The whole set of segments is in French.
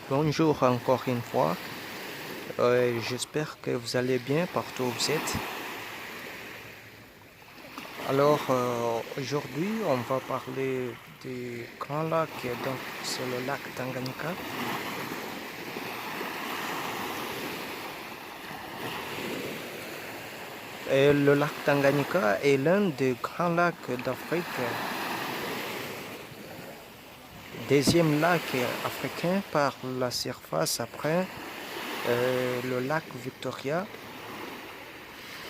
Bonjour encore une fois. J'espère que vous allez bien partout où vous êtes. Alors, aujourd'hui, on va parler du grand lac, donc c'est le lac Tanganyika. Et le lac Tanganyika est l'un des grands lacs d'Afrique, deuxième lac africain par la surface après le lac Victoria.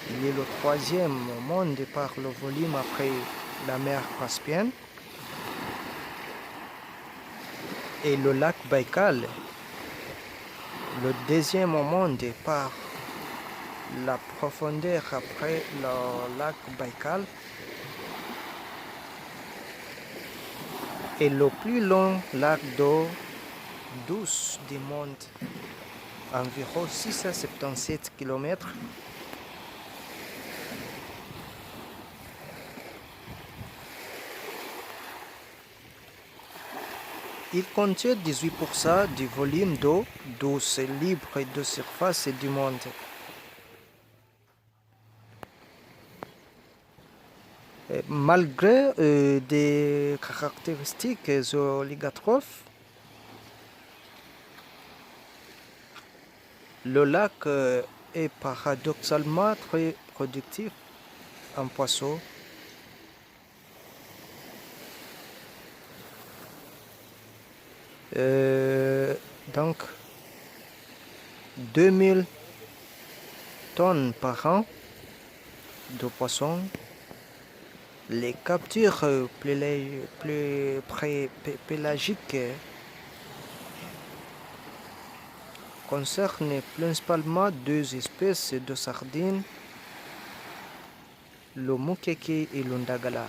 Il est le troisième au monde par le volume après la mer Caspienne. Et le lac Baïkal, le deuxième au monde par la profondeur après le lac Baïkal. Et le plus long lac d'eau douce du monde, environ 677 km. Il contient 18% du volume d'eau douce libre de surface du monde. Malgré des caractéristiques oligotrophes, le lac est paradoxalement très productif en poissons. Donc, 2000 tonnes par an de poissons. Les captures pélagiques concernent principalement deux espèces de sardines, le mukeke et le ndagala.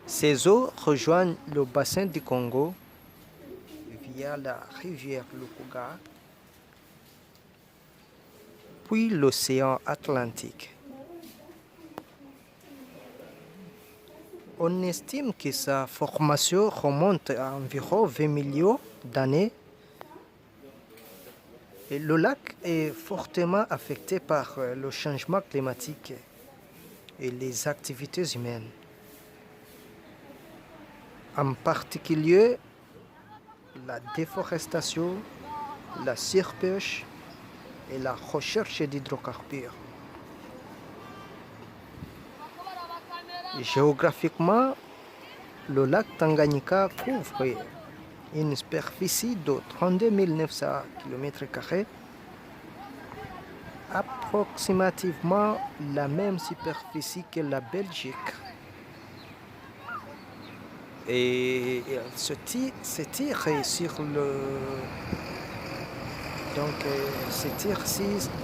Ces eaux rejoignent le bassin du Congo via la rivière Lukuga, puis l'océan Atlantique. On estime que sa formation remonte à environ 20 millions d'années. Et le lac est fortement affecté par le changement climatique et les activités humaines. En particulier, la déforestation, la surpêche et la recherche d'hydrocarbures. Géographiquement, le lac Tanganyika couvre une superficie de 32 900 km², approximativement la même superficie que la Belgique. Et s'étire sur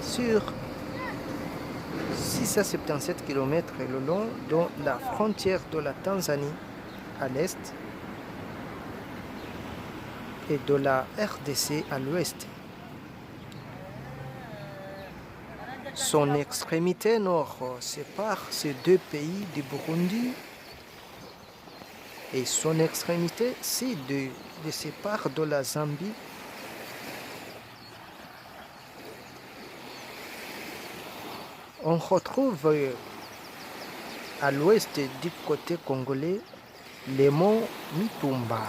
sur 677 km le long de la frontière de la Tanzanie à l'est et de la RDC à l'ouest. Son extrémité nord sépare ces deux pays du Burundi et son extrémité sud les sépare de la Zambie. On retrouve à l'ouest du côté congolais les monts Mitumba.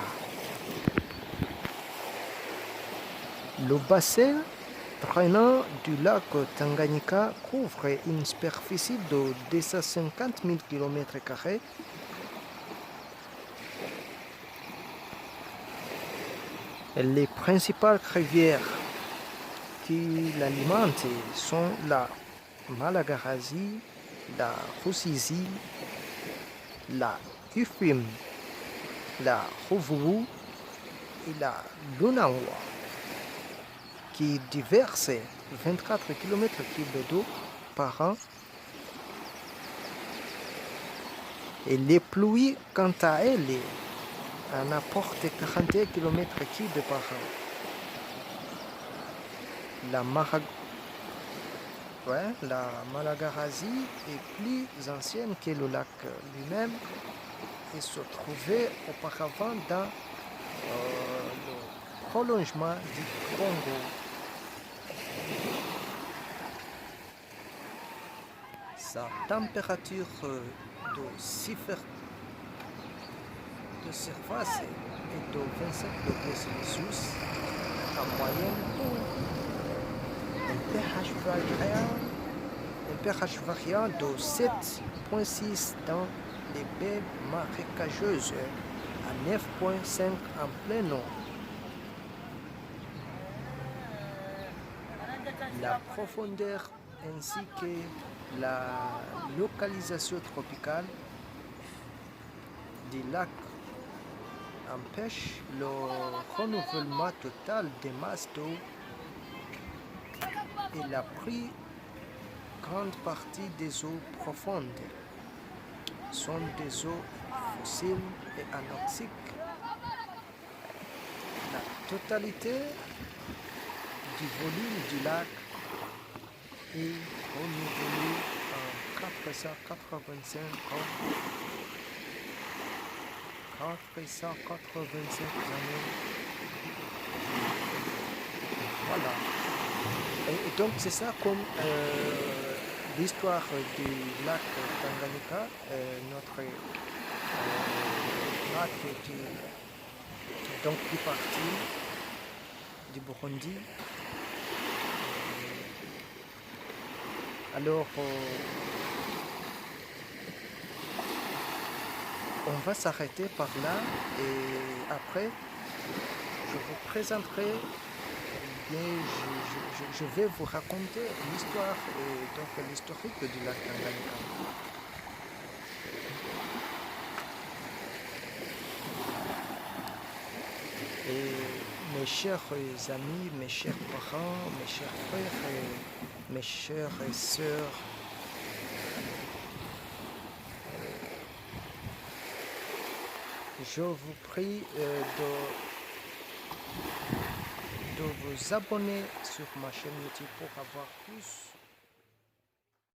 Le bassin drainant du lac Tanganyika couvre une superficie de 250 000 km². Les principales rivières qui l'alimentent sont la Malagarasi, la Rusizi, la Ufim, la Ruvubu et la Lunangwa, qui déversent 24 km³ d'eau par an. Et les pluies, quant à elles, en apportent 41 km³ par an. Ouais, la Malagarasi est plus ancienne que le lac lui-même et se trouvait auparavant dans le prolongement du Congo. Sa température de surface est de 27 degrés Celsius en moyenne. Un pH variant de 7,6 dans les baies marécageuses à 9,5 en plein eau. La profondeur ainsi que la localisation tropicale du lac empêchent le renouvellement total des masses d'eau et la plus grande partie des eaux profondes sont des eaux fossiles et anoxiques. La totalité du volume du lac est renouvelée en 485 années. Voilà. Et donc c'est ça comme l'histoire du lac Tanganyika, notre lac donc du parti du Burundi. Alors, on va s'arrêter par là et après, je vous présenterai, je vais vous raconter l'histoire et donc l'historique du lac Tanganyika. Et mes chers amis, mes chers parents, mes chers frères et mes chères sœurs, je vous prie de vous abonner sur ma chaîne YouTube pour avoir plus